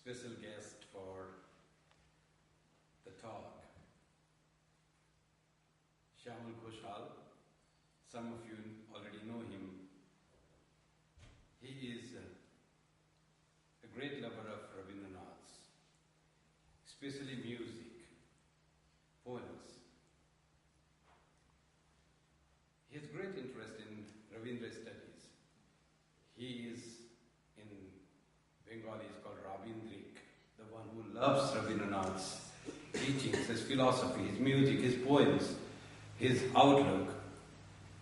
special guest for the talk, Shyamal Ghosal. Some of you already know him. He is a great lover of Rabindranath, especially music, poems. He has great interest in Rabindra studies. He is, in Bengali, is called Rabindrik, the one who loves Rabindranath's teachings, his philosophy, his music, his poems, his outlook,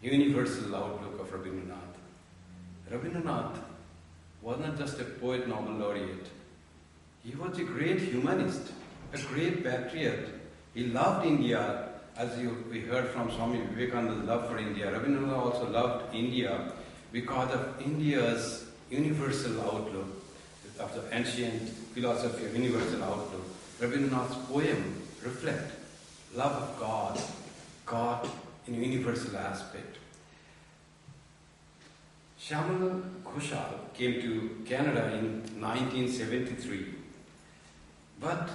universal outlook of Rabindranath. Rabindranath was not just a poet, Nobel laureate. He was a great humanist, a great patriot. He loved India, as we heard from Swami Vivekananda's love for India. Rabindranath also loved India because of India's universal outlook, of the ancient philosophy of universal outlook. Rabindranath's poem reflect love of God, God in a universal aspect. Shyamal Ghosal came to Canada in 1973, but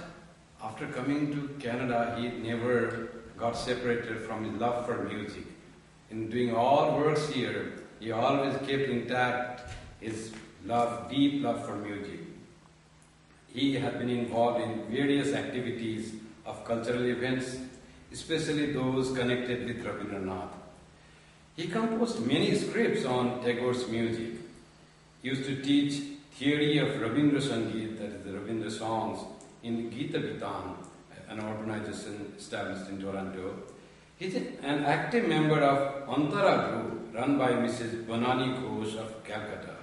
after coming to Canada, he never got separated from his love for music. In doing all works here, he always kept intact his love, deep love for music. He had been involved in various activities of cultural events, especially those connected with Rabindranath. He composed many scripts on Tagore's music. He used to teach theory of Rabindra Sangeet, that is the Rabindra songs, in Gita Vitan, an organization established in Toronto. He's an active member of Antara group run by Mrs. Banani Ghosh of Calcutta.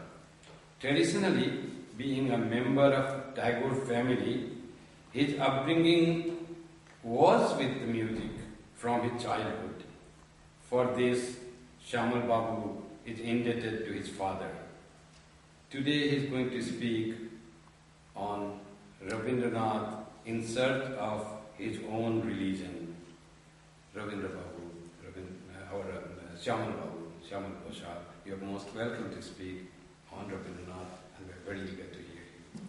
Traditionally, being a member of Tagore family, his upbringing was with the music from his childhood. For this, Shyamal Babu is indebted to his father. Today he is going to speak on Rabindranath in search of his own religion. Rabindra Babu, Shyamal Babu, Shyamal Ghosal, you are most welcome to speak on Rabindranath, and we are very eager to hear you.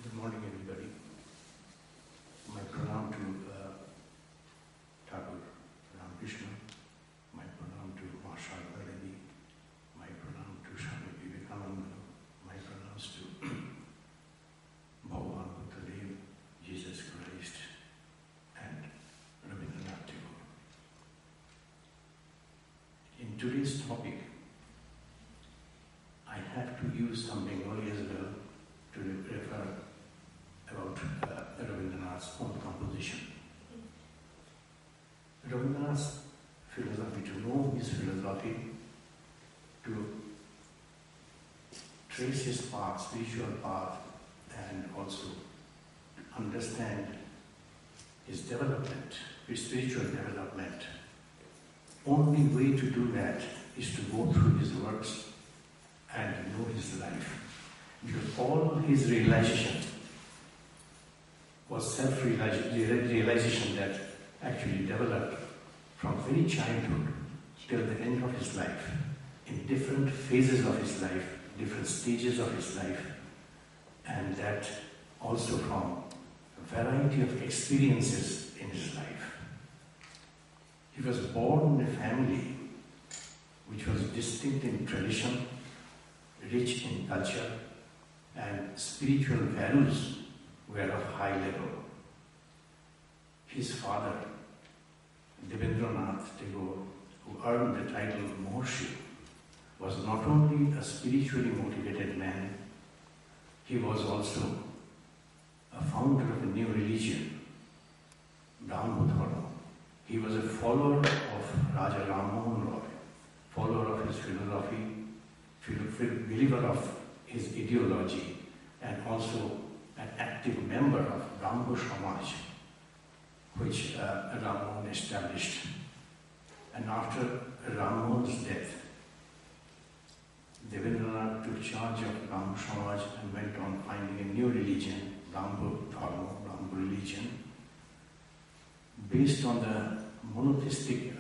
Good morning, everybody. My pranam to Thakur Ramakrishna, my pranam to Marshal Devi, my pranam to Swami Vivekananda, my pranams to Bhagavan Buddhadev, Jesus Christ, and Rabindranath Tagore. In today's topic, I have to use some Bengali as well to refer about Rabindranath's own composition. Rabindranath's philosophy, to know his philosophy, to trace his path, spiritual path, and also understand his development, his spiritual development. Only way to do that is to go through his works and know his life. Because all his realization was self-realization that actually developed from very childhood till the end of his life, in different phases of his life, different stages of his life, and that also from a variety of experiences in his life. He was born in a family which was distinct in tradition, rich in culture, and spiritual values were of high level. His father, Rabindranath Tagore, who earned the title of Maharishi, was not only a spiritually motivated man, he was also a founder of a new religion, Brahmo Dharma. He was a follower of Raja Ram Mohan Roy, follower of his philosophy, believer of his ideology, and also an active member of Brahmo Samaj, which Ram Mohan established. And after Ram Mohan's death, Rabindranath took charge of Brahmo Samaj and went on finding a new religion, Brahmo Dharma, Brahmo religion, based on the monotheistic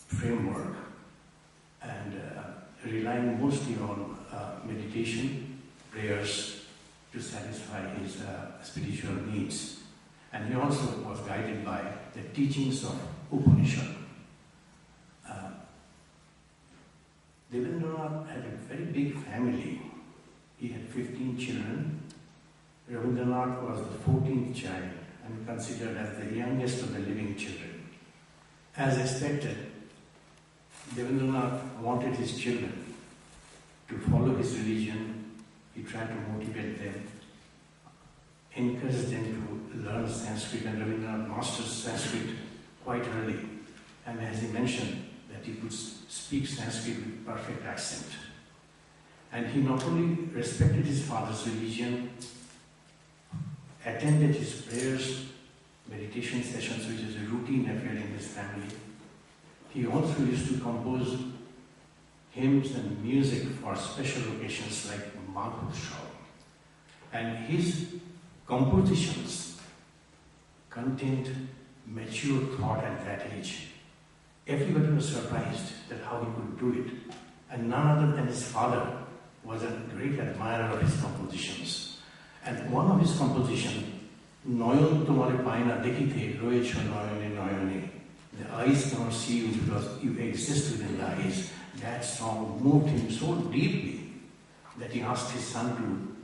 framework and relying mostly on meditation, prayers to satisfy his spiritual needs. And he also was guided by the teachings of Upanishad. Rabindranath had a very big family. He had 15 children. Rabindranath was the 14th child and considered as the youngest of the living children. As expected, Rabindranath wanted his children to follow his religion. He tried to motivate them, encourage them to learn Sanskrit, and Rabindranath mastered Sanskrit quite early. And as he mentioned, that he could speak Sanskrit with perfect accent. And he not only respected his father's religion, attended his prayers, meditation sessions, which is a routine affair in his family. He also used to compose hymns and music for special occasions like Maghotshav. And his compositions contained mature thought at that age. Everybody was surprised that how he could do it. And none other than his father was a great admirer of his compositions. And one of his compositions, Noyon Tumare Paina Dekhite, Royecho Noyone Noyone, the eyes cannot see you because you exist within the eyes. That song moved him so deeply that he asked his son to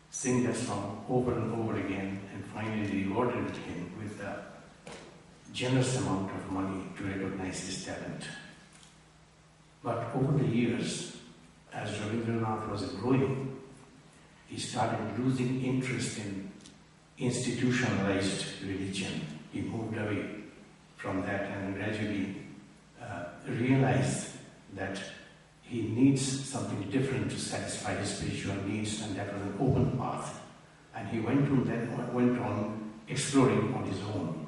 sing that song over and over again, and finally rewarded him with a generous amount of money to recognize his talent. But over the years, as Rabindranath was growing, he started losing interest in institutionalized religion. He moved away from that and gradually realized that he needs something different to satisfy his spiritual needs, and that was an open path. And he went on exploring on his own.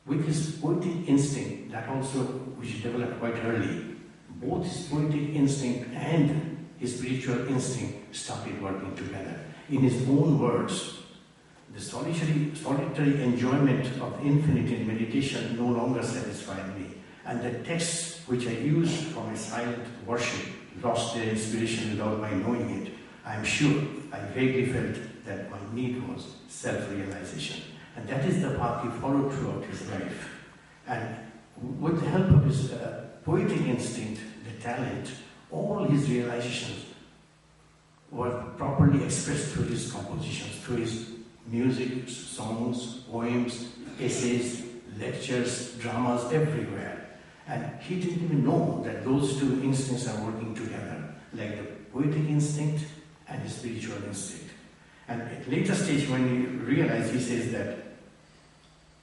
With his poetic instinct, that also which developed quite early, both his poetic instinct and his spiritual instinct started working together. In his own words, the solitary enjoyment of the infinite in meditation no longer satisfied me, and the texts which I used for my silent worship lost their inspiration without my knowing it. I am sure I vaguely felt that my need was self-realization. And that is the path he followed throughout his life. And with the help of his poetic instinct, the talent, all his realizations were properly expressed through his compositions, through his music, songs, poems, essays, lectures, dramas, everywhere. And he didn't even know that those two instincts are working together, like the poetic instinct and his spiritual instinct. And at a later stage, when he realized, he says that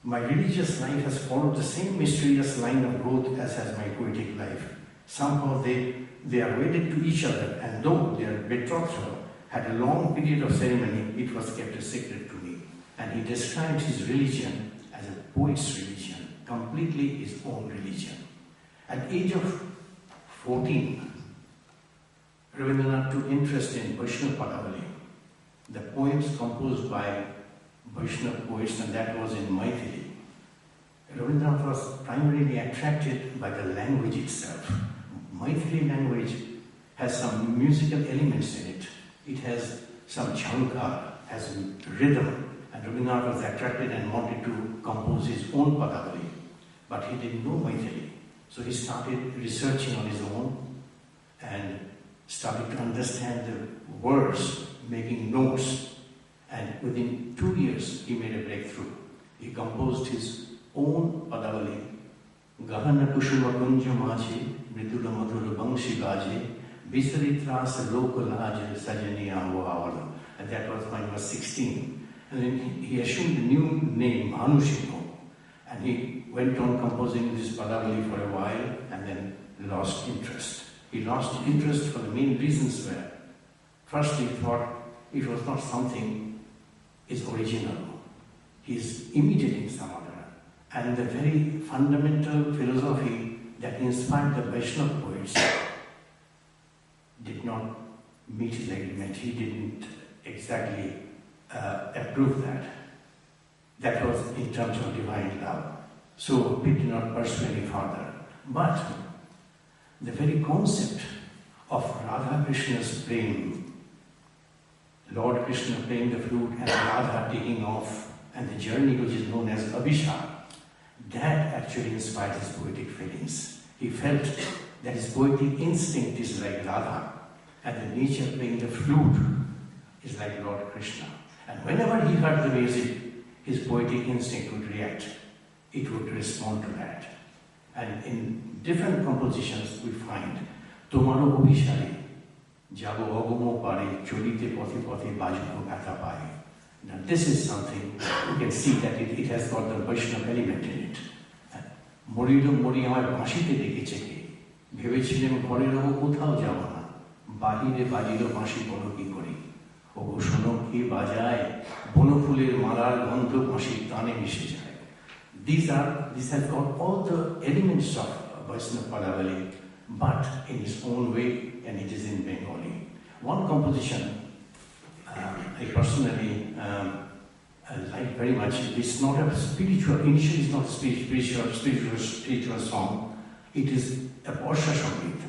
my religious life has followed the same mysterious line of growth as has my poetic life. Somehow they are wedded to each other, and though their betrothal had a long period of ceremony, it was kept a secret to me. And he described his religion as a poet's religion, completely his own religion. At the age of 14, Rabindranath took interest in Vaishnava Padavali, the poems composed by Vaishnava poets, and that was in Maithili. Rabindranath was primarily attracted by the language itself. Maithili language has some musical elements in it. It has some jhankar, has rhythm, and Rabindranath was attracted and wanted to compose his own Padavali. But he didn't know Maithili. So he started researching on his own and started to understand the words, making notes. And within 2 years, he made a breakthrough. He composed his own Padavali. Gahana Kushuma Kunja Machi, Mridula Madhura Bangshi Gaji, Visaritras Lokalaja Sajaniya Avala. And that was when he was 16. And then he assumed a new name, Hanushino. And he went on composing this Padavali for a while and then lost interest. He lost interest for the main reasons were, first he thought it was not something is original. He is imitating some other. And the very fundamental philosophy that inspired the Vaishnava poets did not meet his agreement. He didn't exactly approve that. That was in terms of divine love. So he did not pursue any further. But the very concept of Radha Krishna's prem, Lord Krishna playing the flute and Radha taking off, and the journey which is known as Abhishek, that actually inspired his poetic feelings. He felt that his poetic instinct is like Radha, and the nature playing the flute is like Lord Krishna. And whenever he heard the music, his poetic instinct would react. It would respond to that. And in different compositions we find Tomaro Abhishare, Jabo Ogomo Pare, Cholite Poti Poti Bajuko Kata Pai. Now this is something you can see that it has got the Vaishnava element in it. Morilo Mori amar bashite dekheche ke, ভেবেছিলেন ঘরে রব কোথাও যাব না, বাহিরে বাজিল বাঁশি বলো কি করি, ওগো শোনো কি বাজায়, বনফুলের মালার গন্ধ বাঁশির তানে মিশে যায়. These have got all the elements of Vaishnava Palavali, but in its own way, and it is in Bengali. One composition I personally like very much. It's not a spiritual, initially it's not a spiritual song. It is a Borsha Sangit.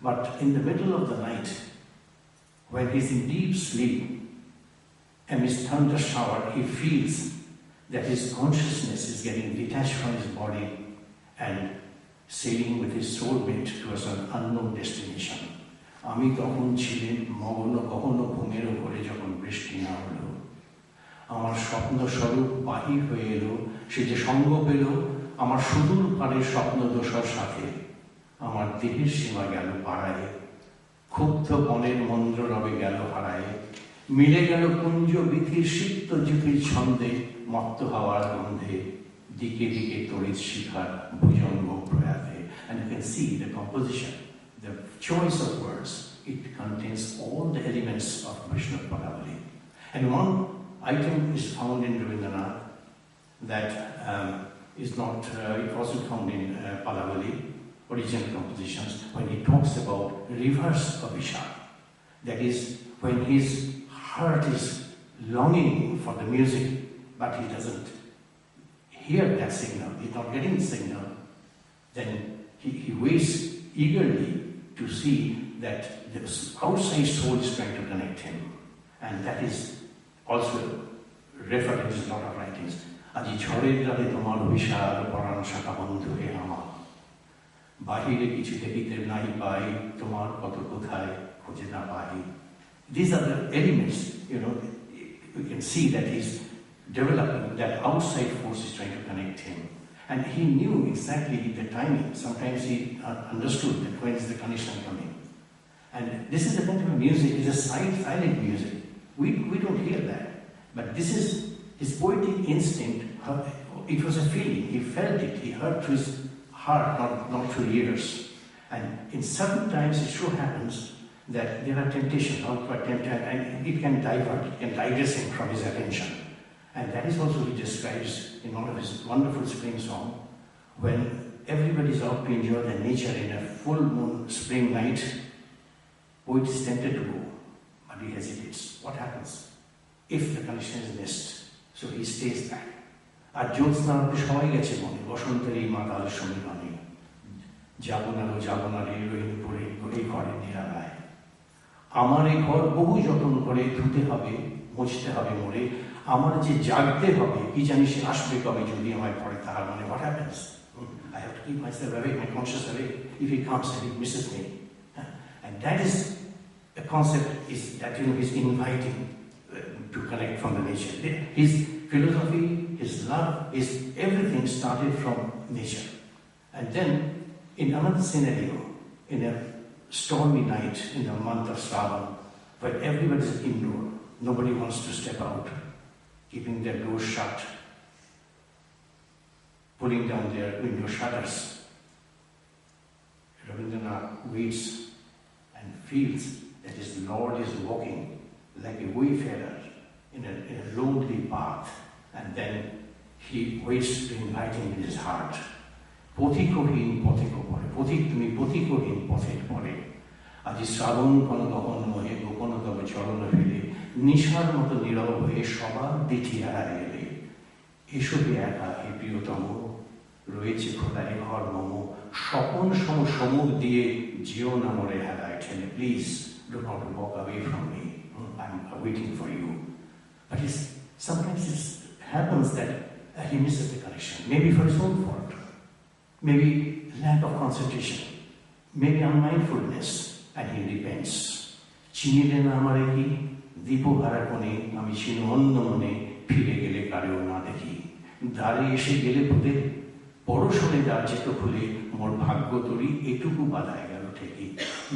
But in the middle of the night, when he's in deep sleep, amidst thunder shower, he feels that his consciousness is getting detached from his body and sailing with his soulmate towards an unknown destination. আমি তখন ছিলেন মগ্ন গহন ঘুমের উপরে যখন বৃষ্টি নামল, আমার স্বপ্ন স্বরূপ বাহির হয়ে এলো, সে যে সঙ্গ পেল আমার সুদূর পারের স্বপ্ন দোষর সাথে, আমার দেহের সীমা গেল পাড়ায়, ক্ষুব্ধ বনের মন্দ্র রবে গেল হারায়, মিলে গেল কুঞ্জ বিধির সিক্ত জ্যোতির ছন্দে, মত্ত হাওয়ার গন্ধে, দিকে দিকে তড়িৎ শিখার ভুজঙ্গ প্রয়াতে. And you can see the composition, the choice of words, it contains all the elements of Vaishnava Palavali. And one item is found in Rabindranath that is not, it wasn't found in Palavali, original compositions, when he talks about reverse Abhishek. That is, when his heart is longing for the music, but he doesn't hear that signal, he's not getting the signal, then he waits eagerly to see that the outside soul is trying to connect him. And that is also referred in a lot of writings. Aji ঝড়ের রাতে তোমার অভিশার পরাণ শাখা বন্ধু হে আমার, বাহিরে কিছু দেখিতে নাই পাই, তোমার কত কোথায় খোঁজে না পাই. These are the elements, you can see that he's developing, that outside force is trying to connect him. And he knew exactly the timing. Sometimes he understood that when is the connection coming. And this is a kind of music, it's a silent music. We don't hear that. But this is his poetic instinct. It was a feeling. He felt it. He heard through his heart, not through ears. And in certain times it sure happens that there are temptations, and it can divert, it can digress him from his attention. And that is also he describes in one of his wonderful spring song, when everybody is out to enjoy the nature in a full moon spring night, poet is tempted to go, but he hesitates. What happens if the connection is missed? So he stays back. আর জ্যোৎস্নাতে সবাই গেছে মনে, বসন্তের এই মাতাল সমীরণে, যাব না রে রহিমপুরে এই ঘরে নিরালায়, আমার এই ঘর বহু যতন করে ধুতে হবে, মুছতে হবে মোরে, আমার যে জাগতে হবে, কি জানি সে আসবে কবে যদি আমায় পড়ে তাহার মনে. What happens? I have to keep myself awake, my conscious awake. If he comes and he misses me. And that is a concept, is that he's inviting to connect from the nature. His philosophy, his love, his everything started from nature. And then in another scenario, in a stormy night in the month of Shravan, where everybody is indoor, nobody wants to step out, keeping their doors shut, pulling down their window shutters. Rabindranath waits and feels that his Lord is walking like a wayfarer in a lonely path, and then he waits to invite him in his heart. পথিকহীন পথে পরে, পথিক তুমি পথিকহীন পথের পরে, আজি শ্রাবণ কোন গহন মোহে গোপন তবে চরণ ফেলে, নিশার মতো নীরব হয়ে সবার দিঠি হারায় এলে, এসবে একা হে প্রিয়তম, রয়েছে খোদাই ঘর মম, স্বপন সম সমুখ দিয়ে যেও না মরে হেলায় ঠেলে, please do not walk away from me, I'm waiting for you. But sometimes it happens that he misses the connection, maybe for his own fault, maybe lack of concentration, maybe unmindfulness, and he repents. চিনিলে না আমারে কি দীপহারা কোণে, আমি ছিল অন্য মনে, ফিরে গেলে কারেও না দেখি, দ্বারে এসে গেলে পদে পরশনে দ্বার যেত খুলে, মোর ভাগ্য তরি এটুকু বাধায় গেল ঠেকি।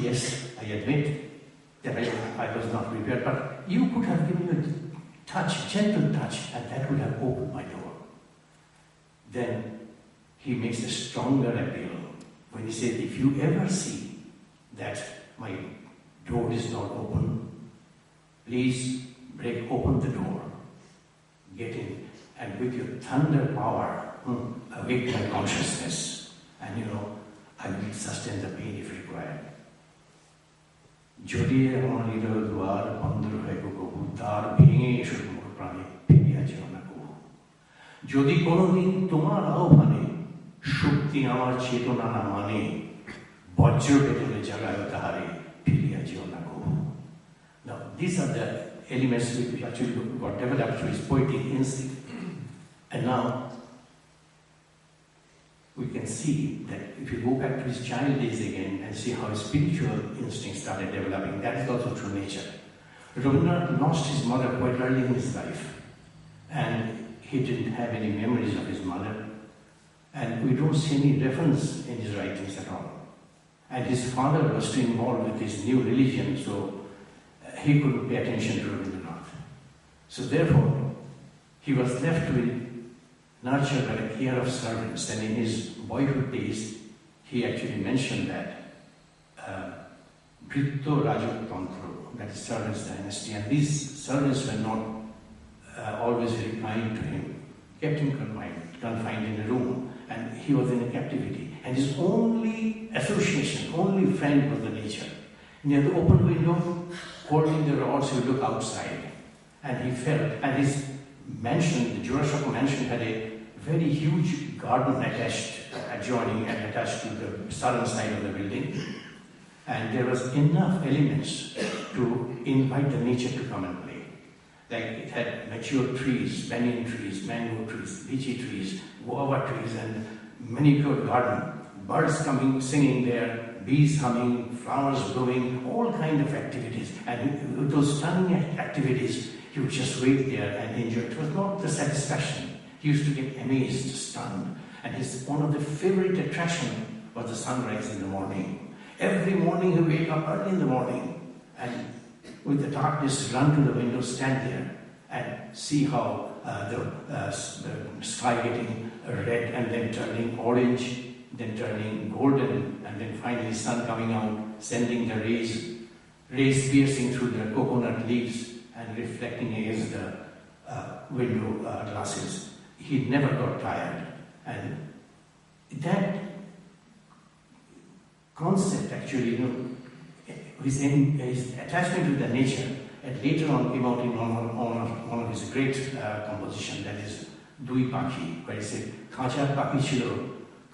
Yes, I admit that I was not prepared, but you could have given a touch, gentle touch, and that would have opened my door. Then he makes a stronger appeal when he says, if you ever see that my door is not open, please break open the door, get in, and with your thunder power, awake my consciousness, and I will sustain the pain if required. যদি আমার হৃদয় দ্বার বন্ধ হয়ে কবু, দ্বার ভেঙে এসো মোর প্রাণে, ফিরিয়া যেও না কবু। যদি কোনোদিন তোমার আহ্বানে শক্তি আমার চেতনা না মানে, বজ্র বেদনে জাগায় তাহারে, ফিরিয়া যেও না কবু। Now, these are the elements which actually got developed through his poetic instinct. And now, we can see that if you go back to his child days again and see how his spiritual instinct started developing, that is also through nature. Rabindranath lost his mother quite early in his life, and he didn't have any memories of his mother, and we don't see any reference in his writings at all. And his father was too involved with his new religion, so he couldn't pay attention to Rabindranath. So therefore, he was left with nurtured by the care of servants, and in his boyhood days, he actually mentioned that Britto Rajak Tantra, that is servants dynasty, and these servants were not always very kind to him, kept him confined in a room, and he was in a captivity. And his only association, only friend was the nature. Near the open window, holding the rods, he would look outside, and he felt, and his mansion, the Jurashok mansion, had a very huge garden adjoining and attached to the southern side of the building. And there was enough elements to invite the nature to come and play. Like it had mature trees, banyan trees, mango trees, lychee trees, guava trees, and manicured garden. Birds coming, singing there, bees humming, flowers blowing, all kinds of activities. And those stunning activities, he would just wait there and enjoy. It was not the satisfaction. He used to get amazed, stunned. And one of the favorite attraction was the sunrise in the morning. Every morning he would wake up early in the morning and with the darkness run to the window, stand there and see how the sky getting red and then turning orange, then turning golden, and then finally sun coming out, sending the rays piercing through the coconut leaves and reflecting against the window glasses. He never got tired, and that concept actually, his attachment to the nature, and later on came out in one of his great composition, that is Dui Pakhi, where he said, "Khachar Pakhi chilo,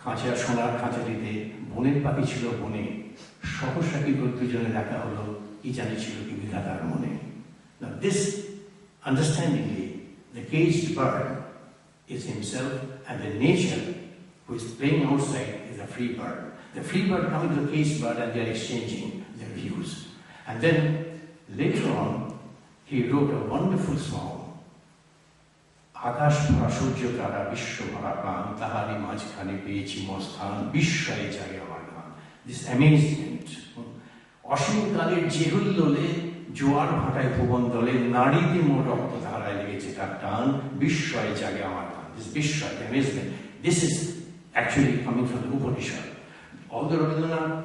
khachar sonar khacharite, boner Pakhi chilo bone, সহসা কি দুজনে দেখা হলো, কি জানিছিল কি বিধাতার মনে." Now this, understandingly, the caged bird is himself, and the nature who is playing outside is a free bird. The free bird coming to the caged bird, and they are exchanging their views. And then later on, he wrote a wonderful song. আকাশ ভরা সূর্য তারা, বিশ্ব ভরা প্রাণ, তাহারি মাঝখানে পেয়েছি মস্থান, বিস্ময়ে জাগে আমার গান. This amazement. অসীম কালের জেহুল্লোলে, জোয়ার ভাটায় ভুবন দলে, নারীতে মোর রক্ত ধারায় লেগেছে তার টান, বিস্ময়ে জাগে আমার গান. This Bishwa, the amazement, this is actually coming from the Upanishad. Although Rabindranath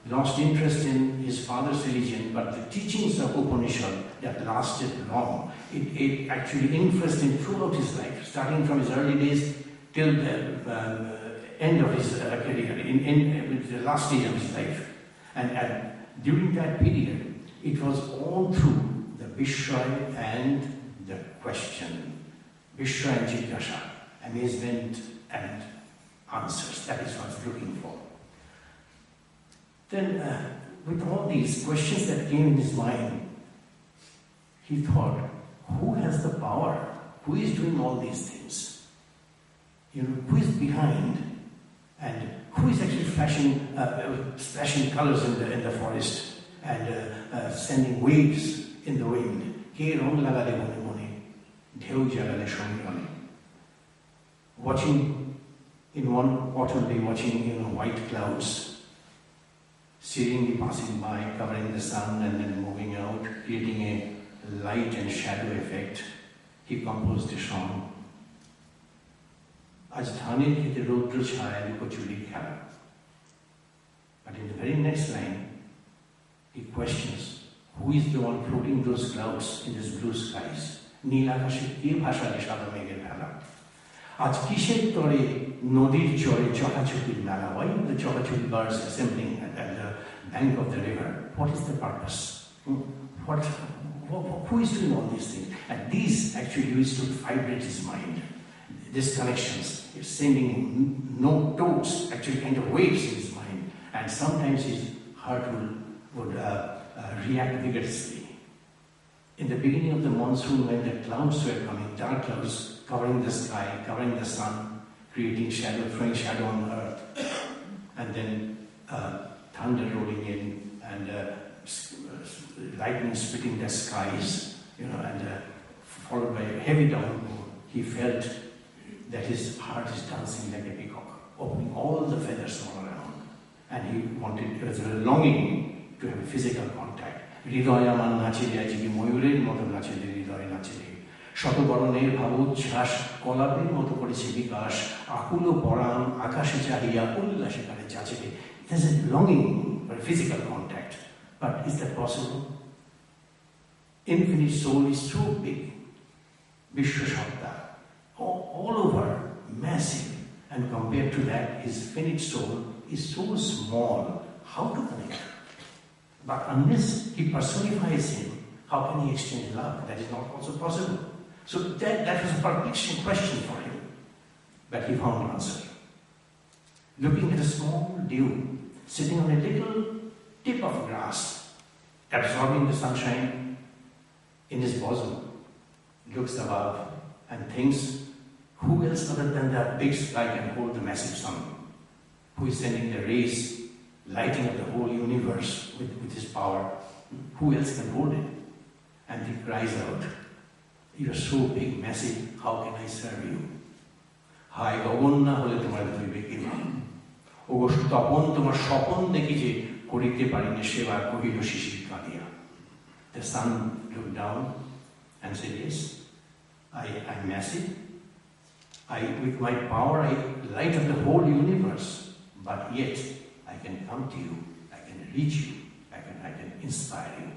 lost interest in his father's religion, but the teachings of Upanishad that lasted long, it actually influenced him throughout his life, starting from his early days till the end of his career, in the last stage of his life. And during that period, it was all through the Bishwa and the question, Bishwa and Jigyasa, amazement and answers. That is what he's looking for. Then, with all these questions that came in his mind, he thought, who has the power? Who is doing all these things? Who is behind? And who is actually splashing colors in the forest and sending waves in the wind? Watching in one autumn day, watching white clouds serenely passing by, covering the sun and then moving out, creating a light and shadow effect. He composed a song. Aaj dhaner khete rodro chhaya lukochuri khela. But in the very next line, he questions, who is the one floating those clouds in these blue skies? Neel akashe ke bhashale sada megher phela. Aaj kisher tore nodir chore chokachokir mela. Why are the chokachokir birds assembling at the bank of the river? What is the purpose? Who is doing all these things? And these actually used to vibrate his mind. These connections, it's sending notes, actually kind of waves in his mind. And sometimes his heart would react vigorously. In the beginning of the monsoon, when the clouds were coming, dark clouds covering the sky, covering the sun, creating shadow, throwing shadow on the earth, and then thunder rolling in, and lightning splitting the skies, and followed by a heavy downpour, he felt that his heart is dancing like a peacock, opening all the feathers all around. And he wanted, there was a longing to have a physical contact. হৃদয় আমার নাচিলে আজকে ময়ূরের মতো নাচিলে হৃদয় নাচিলে শতবরণের ভাবোচ্ছ্বাস কলাপের মতো করেছে বিকাশ আকুল পরাণ আকাশে চাহিয়া উল্লাসে কারে যাচিলে. There's a longing for a physical contact. But is that possible? Infinite soul is so big, Vishwa Shabda, all over, massive, and compared to that, his finite soul is so small. How to connect? But unless he personifies him, how can he exchange love? That is not also possible. So that was a perplexing question for him. But he found an answer. Looking at a small dew, sitting on a little tip of grass, absorbing the sunshine in his bosom, looks above and thinks, who else other than that big sky can hold the massive sun? Who is sending the rays, lighting up the whole universe with his power? Who else can hold it? And he cries out, you are so big, massive, how can I serve you? Hai gogonna hole tomar hoibe ki ma? Ogo Tapan তোমার স্বপন দেখি যে করিতে পারিনি সেবা কহিল শিশির কাঁদিয়া. The sun looked down and said, yes, I'm massive. With my power, I light up the whole universe. But yet, I can come to you, I can reach you, I can inspire you.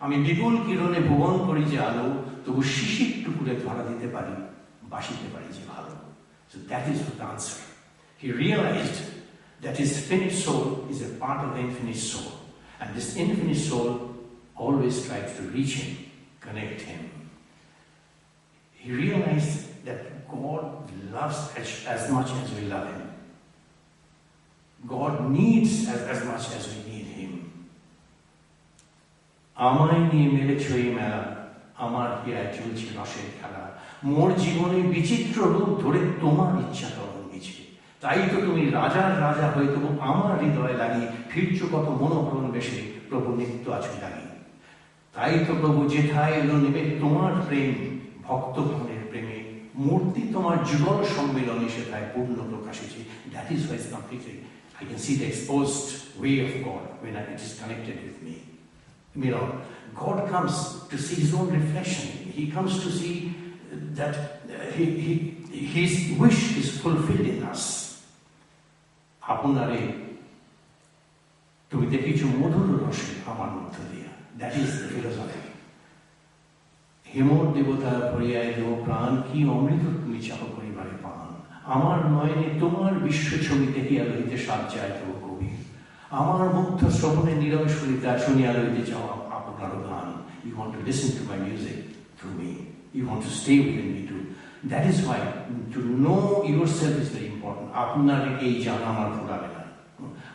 আমি বিপুল কিরণে ভুবন করি যে আলো, তবু শিশির টুকুরে ধরা দিতে পারি, বাসিতে পারি যে ভালো. So that is the answer. He realized that his finite soul is a part of the infinite soul. And this infinite soul always tries to reach him, connect him. He realized that God loves as much as we love him. God needs as much as we need him. আমায় নিয়ে মেলেছ এই মেলা, আমার হীরায় চলছে রসের খেলা, মোর জীবনে বিচিত্র রূপ ধরে তোমার ইচ্ছা তরণ গেছে। তাই তো তুমি রাজার রাজা হয়ে তবু আমার হৃদয় লাগি, ফিরছ কত মনোহরণ বেশে, প্রভু নিত্য আছো লাগি। তাই তো প্রভু যেথায় এলো নেবে তোমার প্রেম, ভক্তগণের প্রেমে, মূর্তি তোমার যুগল সম্মেলনে সেথায় পূর্ণ প্রকাশেছে। That is why it's completely, I can see the exposed way of God when it is connected with me. God comes to see his own reflection. He comes to see that his wish is fulfilled in us. আপনারে তুমি দেখিছ মধুর রসে আমার মধ্য দিয়া. That is the philosophy. হেমর দেবতা ভরিয়া এলো প্রাণ, কি অমৃত তুমি চাহ করিবারে পান, আমার নয়নে তোমার বিশ্ব ছবি দেখিয়া লইতে সাজ্জায় তবু কবি, আমার মুগ্ধ শ্রবণে নীরব সুরিতা শুনিয়া লইতে চাও আপনার গান. You want to listen to my music through me. You want to stay within me too. That is why to know yourself is very important. important. Apnar ei jana amar phurabe na.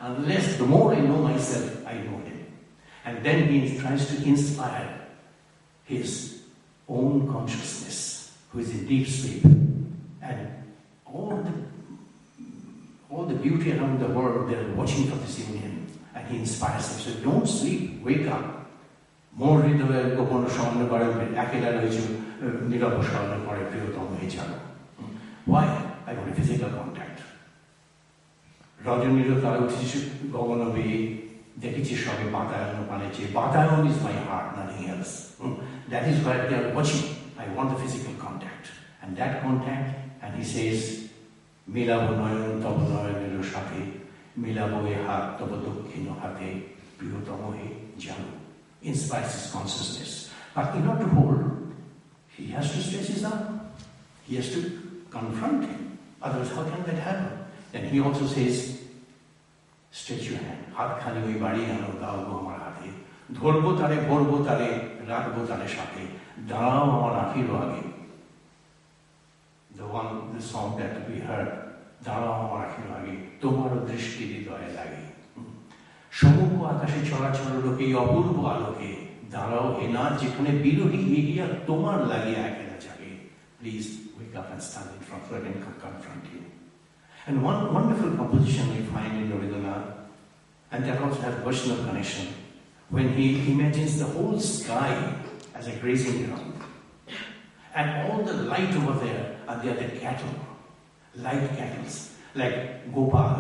Unless the more I know myself, I know him. And then he tries to inspire his own consciousness, who is in deep sleep. And all the beauty around the world, they're watching for this union. And he inspires them. So don't sleep, wake up. More hridoye gopono swarno kore ekela royechu nirab swarno kore priyotom hoye jano. Why? I want a physical contact. Rajaniro tara utheche gogono beye dekhechi shobe batayon baneche. Batayon is my heart, nothing else. That is why they are watching. I want the physical contact. And that contact, and he says, Milabo noyon tabo noyonero sathe, milabo e hat tabo dokkhino hate, priyotom hoye jano. Inspires his consciousness. But in order to hold, he has to stretch his arm. He has to confront him. Otherwise, how can that happen? Then he also says, stretch your hand. Hat khani oi bari ano dao go amar hate. Dhorbo tare, bhorbo tare, rakbo tare sathe. Dao amar akhiro age. The song that we heard, Dao amar akhiro age. Tomaro drishti hridoye lage. সমগ্র আকাশে চলাচল লোকে অপূর্ব আলোকে দাঁড়াও হে না যেখানে বিরোহী এগিয়া তোমার লাগিয়ে একেরা জাগে. Please wake up and stand in front of it and confront you. And one wonderful composition we find in Rabindranath, and that also has personal connection, when he imagines the whole sky as a grazing ground. And all the light over there are the cattle, light cattle, like Gopal.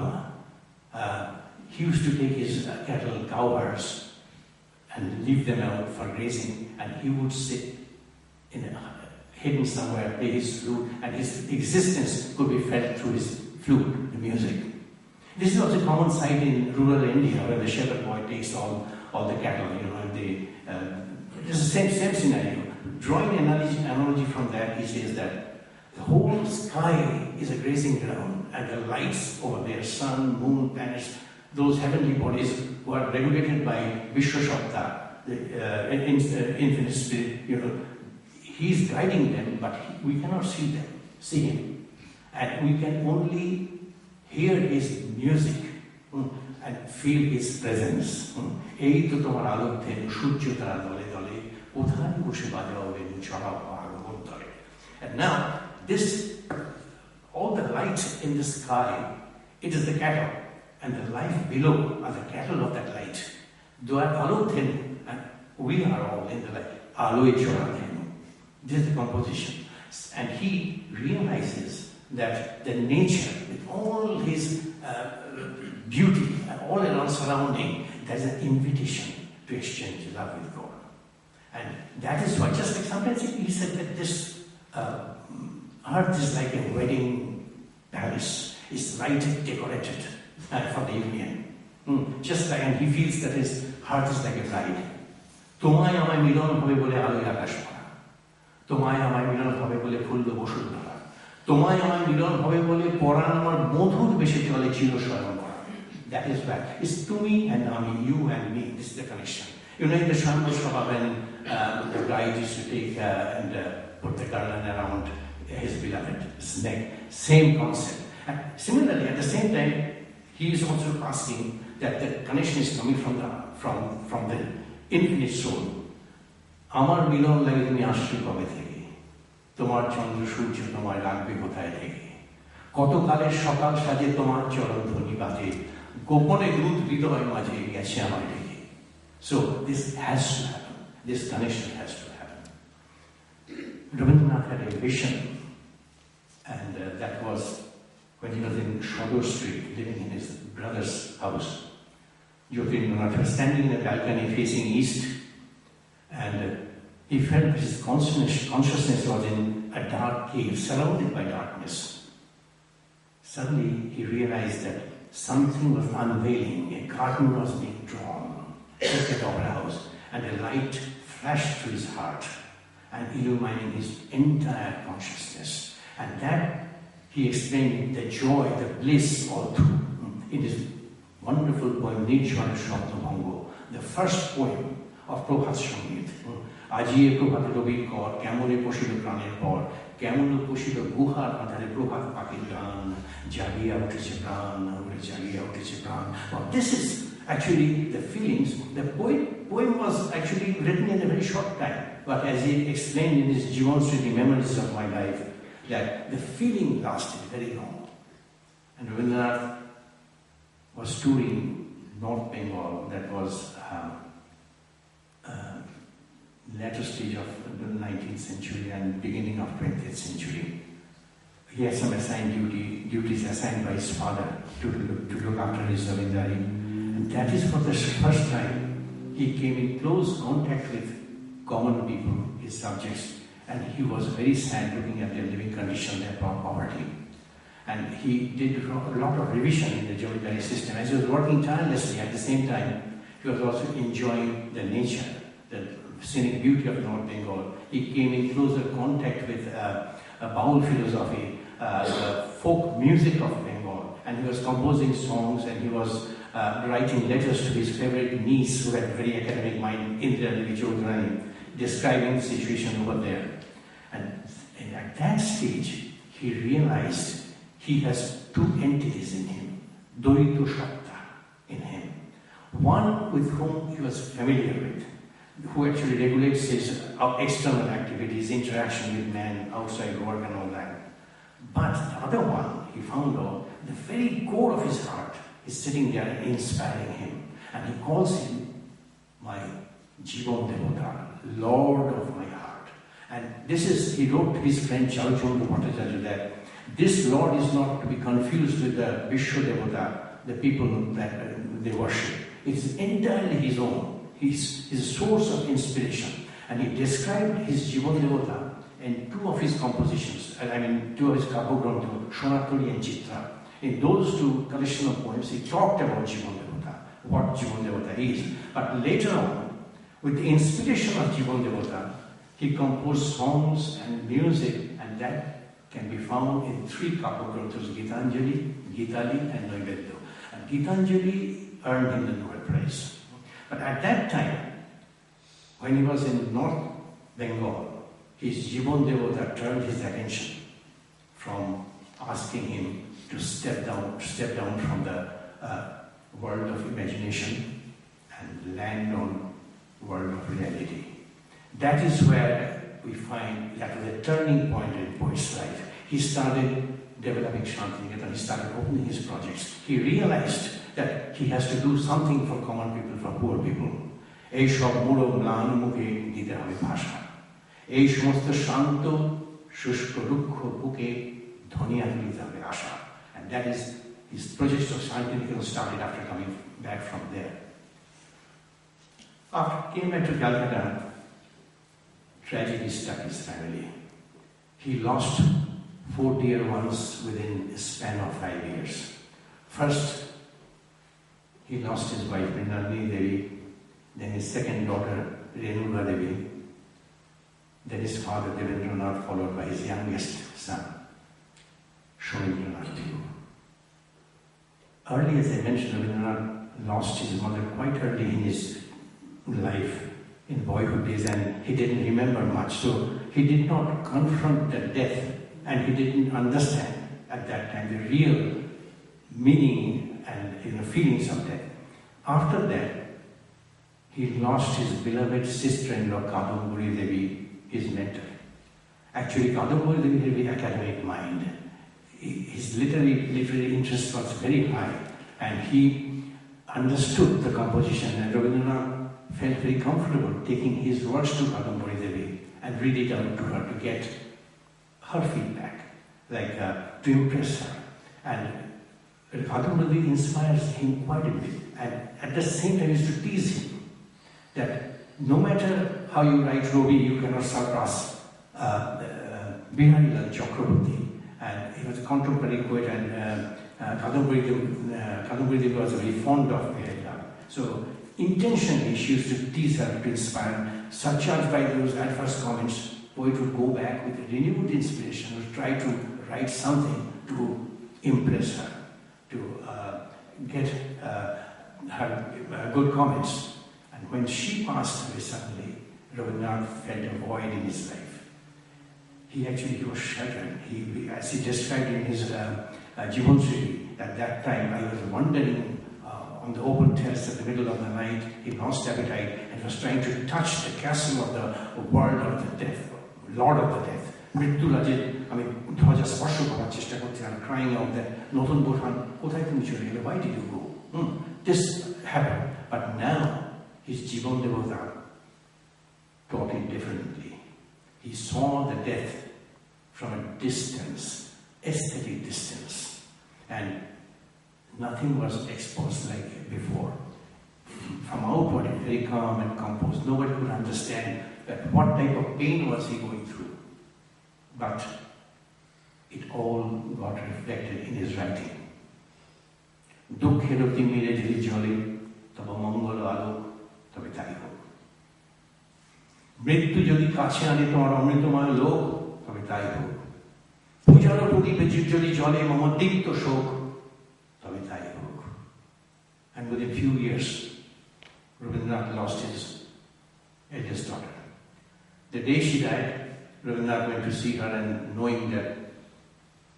He used to take his cattle, cowherds, and leave them out for grazing, and he would sit hidden somewhere, play his flute, and his existence could be felt through his flute, the music. This is also a common sight in rural India, where the shepherd boy takes all the cattle, and it's the same scenario. Drawing an analogy from that, he says that the whole sky is a grazing ground, and the lights over there, sun, moon, planets, those heavenly bodies who are regulated by Vishwashabda, the infinite spirit, he's guiding them, but we cannot see him. And we can only hear his music and feel his presence. Ei to tomar alokte sujjo tara dole dole, kothai boshe bajao benu chorao agon dole. And now, all the light in the sky, it is the cattle. And the life below are the cattle of that light. Though alothen, and we are all in the light. Aloe chorathen. This is the composition. And he realizes that the nature, with all his beauty and all around surrounding, there's an invitation to exchange love with God. And that is why, just like sometimes he said that this earth is like a wedding palace. It's lighted, decorated. For the union. Just like, and he feels that his heart is like a bride. Tomai amai milon hobe bole aloe akash bhara. Tomai amai milon hobe bole phullo boshul dhara. Tomai amai milon hobe bole poran amar modhur beshe chole chiro swayon kora. That is right. It's to me and ami, you and me. This is the connection. In the Shyamal Ghosal, when the bride used to take and put the garland around his beloved's neck, same concept. And similarly, at the same time, he is also asking that the connection is coming from the infinite soul. Amar milon lage tumi ashcho kobe theke, tomar chandra surjo tomar ragbe kothaye theke, koto kaler sokal saje tomar charan dhoni baje, gopone dut hridoy majhe geche amar theke. So this has to happen. This connection has to happen. Rabindranath had a vision, and that was when he was in Shyamal Street, living in his brother's house. Rabindranath was standing in a balcony facing east, and he felt that his consciousness was in a dark cave, surrounded by darkness. Suddenly, he realized that something was unveiling, a curtain was being drawn at the opera house, and a light flashed through his heart and illumining his entire consciousness. And that he explained the joy, the bliss all through. In his wonderful poem, Nirjana Shabdabhango, the first poem of Prabhat Sangit. Ajiye Prabhat Robir Kor, Kamone Poshilo Praner Por, কেমন পশিল গুহার আধারে প্রভাত পাখির গান, জাগিয়া উঠেছে প্রাণ, জাগিয়া উঠেছে প্রাণ. Well, this is actually the feelings. The poem was actually written in a very short time, but as he explained in his Jivanshriti Memories of My Life, that the feeling lasted very long. And Rabindranath was touring North Bengal. That was latter stage of the 19th century and beginning of 20th century. He had some assigned duties assigned by his father to look after his Ravindari. And that is for the first time he came in close contact with common people, his subjects, and he was very sad looking at their living condition, their poverty. And he did a lot of revision in the Jamindari system. As he was working tirelessly, at the same time, he was also enjoying the nature, the scenic beauty of North Bengal. He came in closer contact with Baul philosophy, the folk music of Bengal, and he was composing songs, and he was writing letters to his favorite niece, who had a very academic mind, Indra Devi Chaudhary, describing the situation over there. And at that stage, he realized he has two entities in him, Dvaita Shatta in him. One with whom he was familiar with, who actually regulates his external activities, interaction with men, outside work and all that. But the other one, he found out, the very core of his heart is sitting there and inspiring him. And he calls him my Jivan Devata, Lord of my heart. And this is, he wrote to his friend Chalchondu Bhattacharya that this Lord is not to be confused with the Vishwa Devata, the people that they worship. It's entirely his own. He's a source of inspiration. And he described his Jivan Devata in two of his compositions, two of his Kabbograntha, Shonaturi and Chitra. In those two collection of poems, he talked about Jivan Devata, what Jivan Devata is. But later on, with the inspiration of Jivan Devata, he composed songs and music, and that can be found in three Kabbogranthas, Gitanjali, Gitali and Naivedya. And Gitanjali earned him the Nobel Prize. But at that time, when he was in North Bengal, his Jivan Devata turned his attention from asking him to step down from the world of imagination and land on world of reality. That is where we find that was a turning point in poet's life. He started developing Shantiniketan, he started opening his projects. He realized that he has to do something for common people, for poor people. এই সব মুড়ো ম্লান মুখে দিতে হবে ভাষা, এই সমস্ত শান্ত শুষ্ক রুক্ষ বুকে ধনিয়া দিতে হবে আশা. And that is his project of Shantiniketan started after coming back from there. After he came back to Calcutta, tragedy struck his family. He lost 4 dear ones within a span of 5 years. First, he lost his wife Mrinalini Devi, then his second daughter Renuka Devi, then his father Rabindranath, followed by his youngest son Shyamal Ghosal. Early, as I mentioned, Rabindranath lost his mother quite early in his life, in boyhood days, and he didn't remember much. So he did not confront the death, and he didn't understand at that time the real meaning and feelings of death. After that, he lost his beloved sister-in-law Kadambari Devi, his mentor. Actually, Kadambari Devi had a very academic mind. His literary interest was very high, and he understood the composition, and Rabindranath felt very comfortable taking his words to Kadambari Devi and read it out to her to get her feedback, to impress her. And Kadambari Devi inspires him quite a bit, and at the same time used to tease him that no matter how you write Robi, you cannot surpass Biharilal Chakraborty. And he was a contemporary poet, and Kadambari Devi was very fond of Biharilal. So intentionally she used to tease her, to inspire. Surcharged by those adverse comments, poet would go back with renewed inspiration, would try to write something to impress her, to get her good comments. And when she passed away suddenly, Rabindranath felt a void in his life. he was shattered. As he described in his Jivan Sri, at that time I was wandering on the open terrace at the middle of the night. He lost appetite and was trying to touch the castle of the world of the death, Lord of the death. মৃত্যু রাজে আমি ধ্বজা স্পর্শ করার চেষ্টা করছি, are crying out that নতুন বোঠান কোথায় তুমি চলে গেলে, why did you go? This happened, but now his Jivan Devata taught him differently. He saw the death from a distance, aesthetic distance, and nothing was exposed like before. From outward, very calm and composed. Nobody could understand that what type of pain was he going through. But it all got reflected in his writing. দুঃখের অতি মিলে যদি জলে তবে মঙ্গল আলোক তবে তাই হোক। মৃত্যু যদি কাছে আনে তোমার অমৃতময় লোক তবে তাই হোক। পূজার প্রদীপে যদি জলে মম দীপ্ত শোক তবে তাই হোক। And within few years, Rabindranath lost his eldest daughter. The day she died, Rabindranath went to see her, and knowing that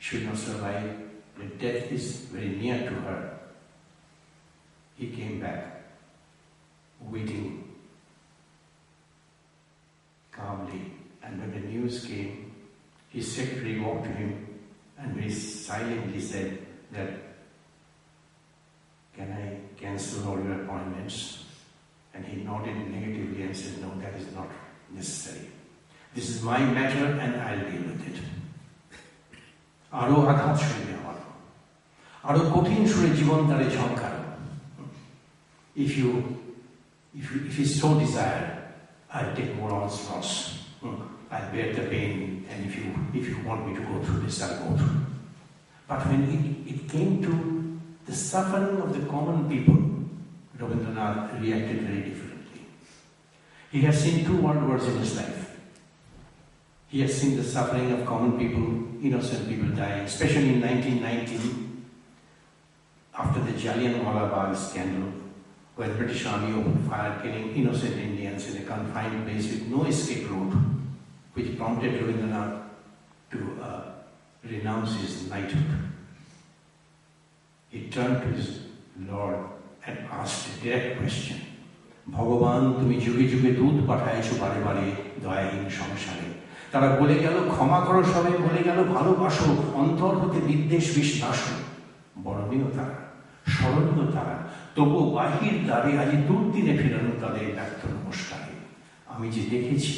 she would not survive, that death is very near to her, he came back, waiting calmly. And when the news came, his secretary walked to him and very silently said that, "Can I cancel all your appointments?" And he nodded negatively and said, "No, that is not necessary. This is my matter and I'll deal with it." আরো আঘাত শুনবে আমার, আরো কঠিন সুরে জীবন তারে ঝঙ্কার। If you so desire, I'll take more onslaughts. I'll bear the pain, and if you want me to go through this, I'll go through. But when it came to the suffering of the common people, Rabindranath reacted very differently. He has seen two world wars in his life. He has seen the suffering of common people, innocent people dying, especially in 1919, after the Jallianwala Bagh scandal, when British Army opened fire, killing innocent Indians in a confined place with no escape route, which prompted Rabindranath to renounce his knighthood. He turned to his Lord and asked a direct question. ভগবান তুমি যুগে যুগে দূত পাঠাইছো বারে বারে দয়াহীন সংসারে, তারা বলে গেল ক্ষমা করো সবে, বলে গেল ভালোবাসো, অন্তর হতে বিদ্বেষ বিশ্বাসো। বরণীয় তারা, স্মরণীয় তারা, তবু বাহির দ্বারে আজি দুর্দিনে ফেরানো তাদের ব্যর্থ নমস্কারে। আমি যে দেখেছি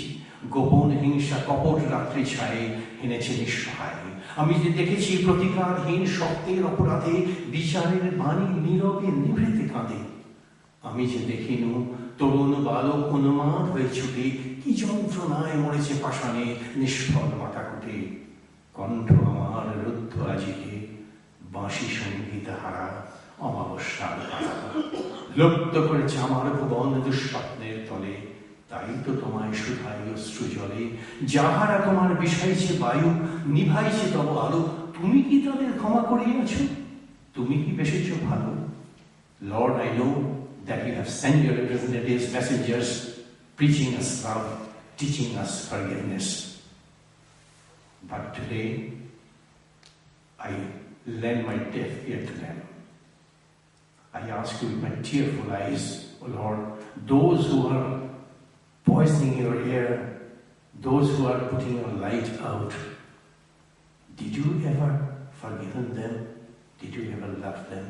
গোপন হিংসা কপট রাত্রি ছায়ে হেনেছে নিঃসহায়, আমি যে দেখেছি প্রতিকারহীন শক্তের অপরাধে বিচারের বাণী নীরবে নিভৃতে কাঁদে, আমি যে দেখিনু তরুণ বালক উন্মাদ হয়ে ছুটে কি যন্ত্রণায় মরেছে পাষাণে নিষ্ফল মাথা কুটে। কণ্ঠ আমার রুদ্ধ আজিকে বাঁশি সঙ্গীত হারা অমাবস্যার পাতা, লুপ্ত করেছে আমার ভুবন দুঃস্বপ্নের তলে, তাই তো তোমায় শুধাই অশ্রু জলে, যাহারা তোমার বিষাইছে বায়ু নিভাইছে তব আলো, তুমি কি তাদের ক্ষমা করিয়াছ? তুমি কি বেসেছ ভালো? Lord, I know that you have sent your representatives, messengers, preaching us love, teaching us forgiveness. But today, I lend my deaf ear to them. I ask you with my tearful eyes, O Lord, those who are poisoning your air, those who are putting your light out, did you ever forgive them? Did you ever love them?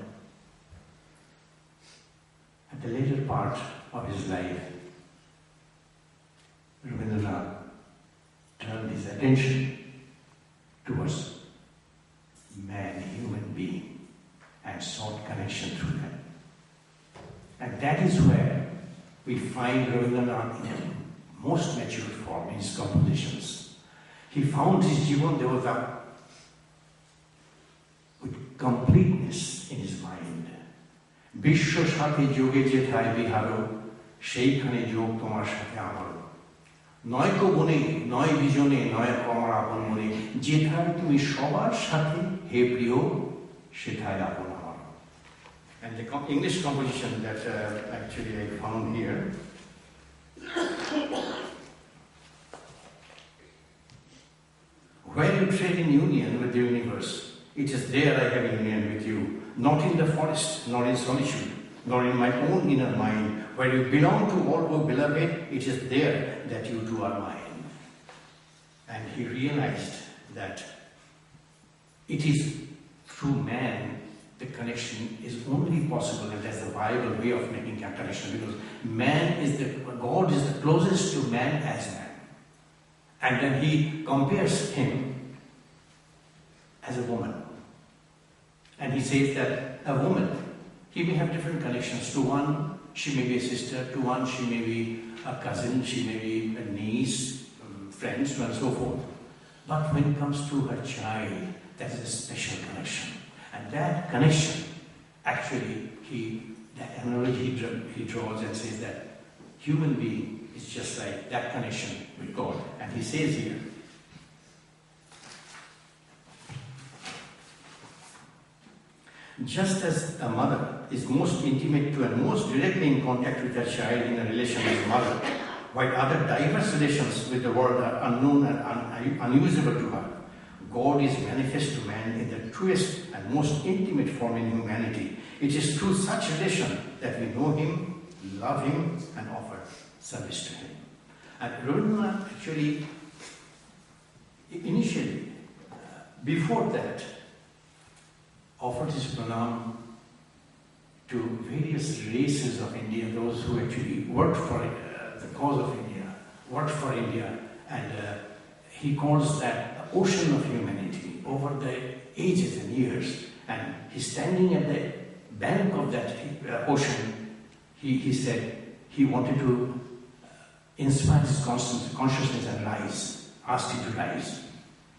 At the later part of his life, Rabindranath turned his attention towards man, human being, and sought connection through them. And that is where we find Rabindranath in a most mature form in his compositions. He found his Jivan Devata with completeness in his mind. বিশ্ব সাথে যোগে যেথায় বিহারো, সেইখানে যোগ তোমার সাথে আমারও। নয় কো বনে, নয় বিজনে, নয় আমার আপন মনে, যেথায় তুমি সবার সাথে হে প্রিয়, সেথায় আপন আমার। And the English composition that actually I found here, where you trade in union with the universe, it is there I have union with you, not in the forest, nor in solitude, nor in my own inner mind, where you belong to all, O beloved, it is there that you two are mine. And he realized that it is through man the connection is only possible, and that's the viable way of making a connection, because God is the closest to man as man. And then he compares him as a woman. And he says that a woman, he may have different connections. To one, she may be a sister. To one, she may be a cousin. She may be a niece, friends, and so forth. But when it comes to her child, that is a special connection. And that connection, actually, that analogy he draws and says that human being is just like that connection with God. And he says here, just as a mother is most intimate to and most directly in contact with her child in a relation as mother, while other diverse relations with the world are unknown and unusable to her, God is manifest to man in the truest and most intimate form in humanity. It is through such relation that we know Him, love Him, and offer service to Him. And Rabindranath actually, initially, before that, offered his pranam to various races of India, those who actually worked for the cause of India, worked for India, and he calls that the ocean of humanity over the ages and years. And he's standing at the bank of that ocean. He said he wanted to inspire his consciousness and rise, asked him to rise.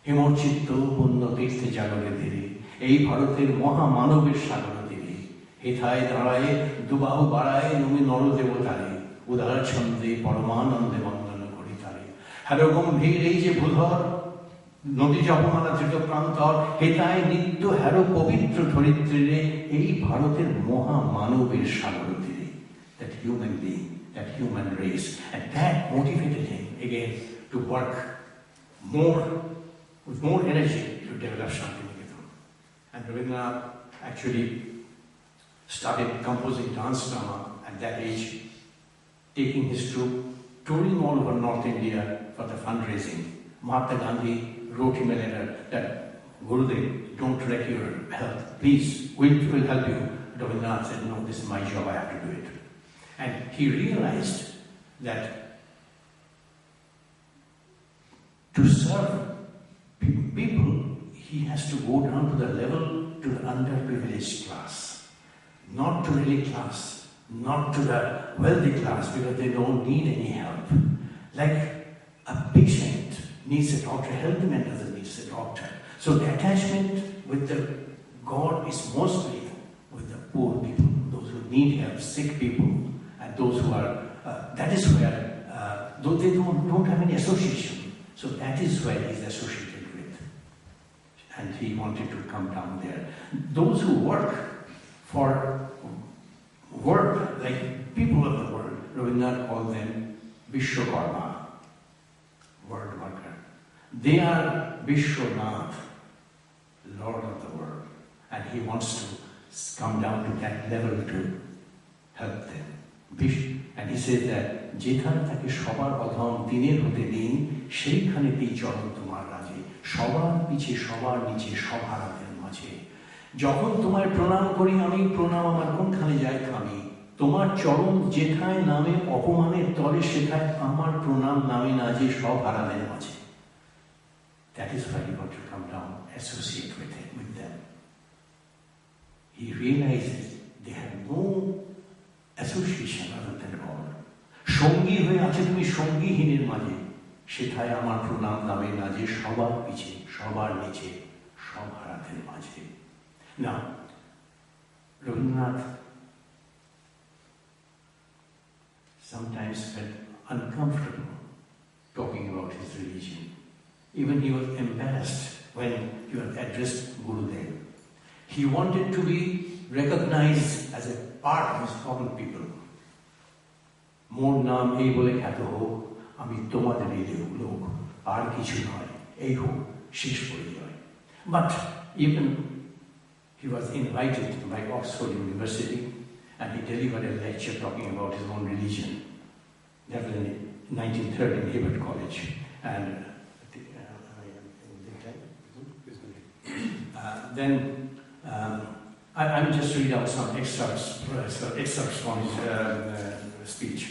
Himorchitto punno tirthe jagore dhire, ei bharoter moha manober sagore dhire, hethaye dharaye dubahu baraye numi noro devotare, udhar chande paramanande bandana kori tare. Haro gambhir ei je budhar নদী জপমালা ধৃত প্রান্তর হেতায় নিত্য harrow পবিত্র ধরিত্রীরে এই ভারতের মহা মানবের সাগর তীরে, that human being, that human race, and that motivated him again to work with more energy to develop Shantiniketan. And Rabindranath actually started composing dance drama at that age, taking his troupe, touring all over North India for the fundraising. Mahatma Gandhi wrote him a letter that, Gurudev, don't wreck your health. Please, we'll help you. Rabindranath said, no, this is my job, I have to do it. And he realized that to serve people, he has to go down to the level, to the underprivileged class. Not to the elite class, not to the wealthy class, because they don't need any help. Like a patient needs a doctor, healthy man doesn't need a doctor. So the attachment with the God is mostly with the poor people, those who need help, sick people, and those who are, that is where, though they don't have any association, so that is where he's associated with. And he wanted to come down there. Those who work like people of the world, Rabindranath called them Vishwakarma, world worker. They are Vishwanath, Lord of the world, and he wants to come down to that level to help them. And he says that যেখানে তাকে সবার অধম দিনের হতে দিন সেইখানেতেই চরণ তোমার রাজে সবার পিছে সবার নিচে সব হারাতের মাঝে যখন তোমায় প্রণাম করি আমি প্রণাম আমার কোনখানে যায় খামি তোমার চরণ যেথায় নামে অপমানের তলে সেথায় আমার প্রণাম নামে না যে সব হারাতের মাঝে. That is why he got to come down, associate with them. He realizes they have no association other than God. সঙ্গী হয়ে আছে তুমি সঙ্গীহীনের মাঝে সেথায় আমার প্রণাম নামে না যে সবার পিছে সবার নিচে সব হারাতের মাঝে. Now, Rabindranath sometimes felt uncomfortable talking about his religion. Even he was embarrassed when he was addressed Gurudev. He wanted to be recognized as a part of his common people. মোর নাম এই বলে খ্যাত হোক আমি তোমাদের এই লোক আর কিছু নয় এই হোক শেষ পরিচয়। But even he was invited by Oxford University and he delivered a lecture talking about his own religion. That was in 1930 in Hibbert College. And then I will just read out some excerpts from his speech.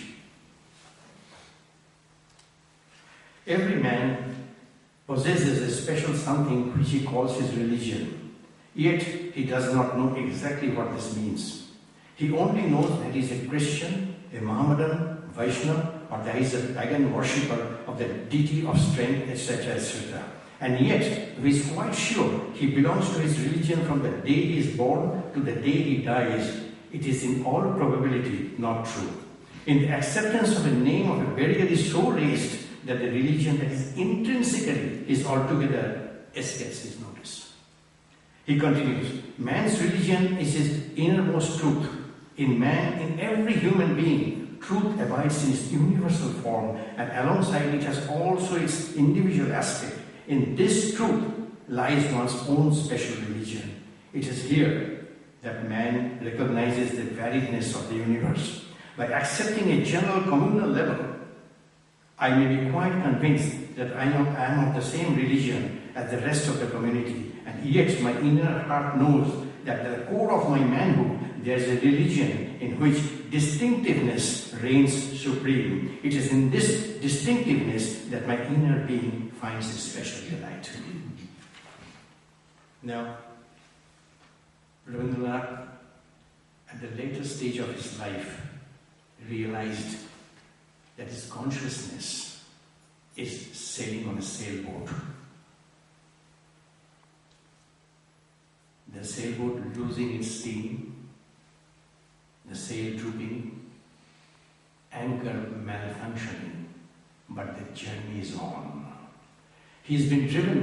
Every man possesses a special something which he calls his religion, yet he does not know exactly what this means. He only knows that he is a Christian, a Mohammedan, Vaishnava, or that he is a pagan worshipper of the deity of strength, etc., etc. And yet, he is quite sure he belongs to his religion from the day he is born to the day he dies. It is in all probability not true. In the acceptance of a name of a burial is so raised that the religion that is intrinsically is altogether escapes his notice. He continues, man's religion is his innermost truth. In man, in every human being, truth abides in its universal form, and alongside it has also its individual aspect. In this truth lies one's own special religion. It is here that man recognizes the variedness of the universe. By accepting a general communal level, I may be quite convinced that I am of the same religion as the rest of the community, and yet my inner heart knows that at the core of my manhood there is a religion in which distinctiveness reigns supreme. It is in this distinctiveness that my inner being finds a special delight. Now, Rabindranath, at the later stage of his life, realized that his consciousness is sailing on a sailboat. The sailboat losing its steam, the sail drooping, anchor malfunctioning, but the journey is on. He's been driven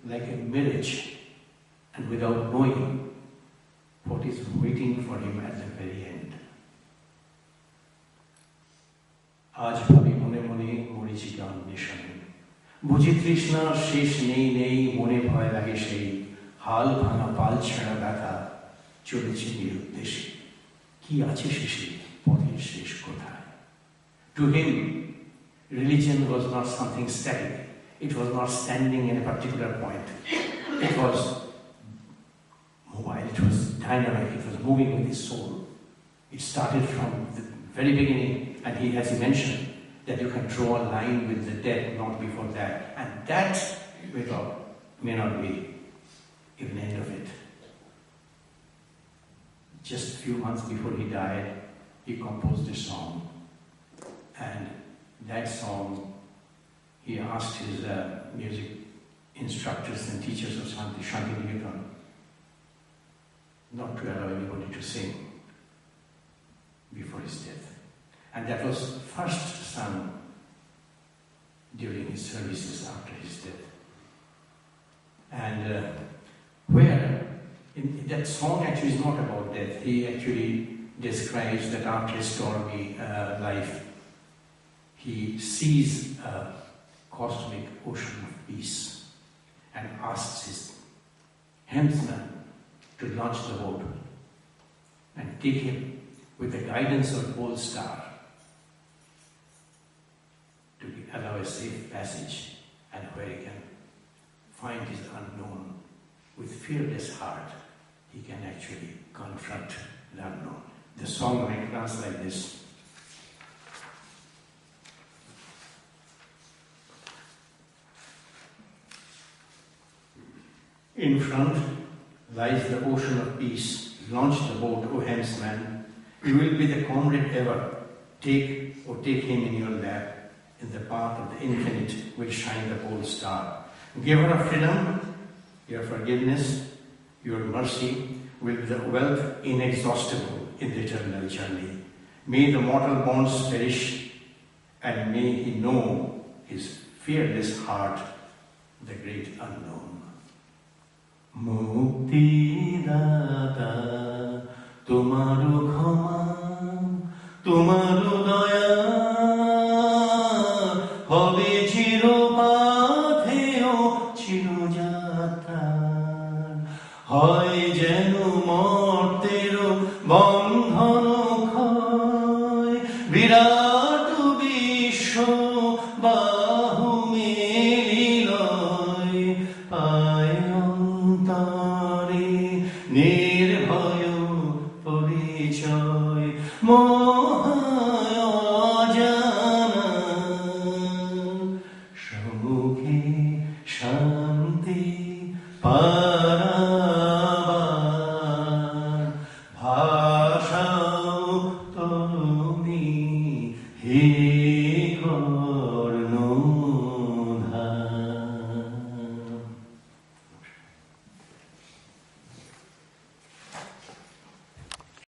like a mirage, and without knowing what is waiting for him at the very end. আজ ভাবি মনে মনে মরিচিকা অন্বেষণে, বুঝি তৃষ্ণা শেষ নেই নেই, মনে ভয় লাগে সেই হাল ভাঙা পাল ছেঁড়া ব্যথা চলেছে নিরুদ্দেশে, কি আছে শেষে পথের শেষ কোথায়? To him, religion was not something static. It was not standing in a particular point. It was mobile, it was dynamic, it was moving with his soul. It started from the very beginning, and as he mentioned, that you can draw a line with the dead, not before that. And that, we thought, may not be even the end of it. Just a few months before he died, he composed a song. And that song, he asked his music instructors and teachers of Shantiniketan not to allow anybody to sing before his death. And that was first sung during his services after his death. And that song actually is not about death. He actually describes that after a stormy life, he sees a cosmic ocean of peace and asks his helmsman to launch the boat and take him with the guidance of the pole star to allow a safe passage, and where he can find his unknown. With fearless heart, he can actually confront the unknown. The song runs like this. In front lies the ocean of peace. Launch the boat, O helmsman. You will be the comrade ever. Take him in your lap. In the path of the infinite will shine the pole star. Giver of freedom, your forgiveness, your mercy will be the wealth inexhaustible in the eternal journey. May the mortal bonds perish, and may he know his fearless heart, the great unknown. Mukti data, tumaru khama, tumaru daya, hobe chiro patheo chiro I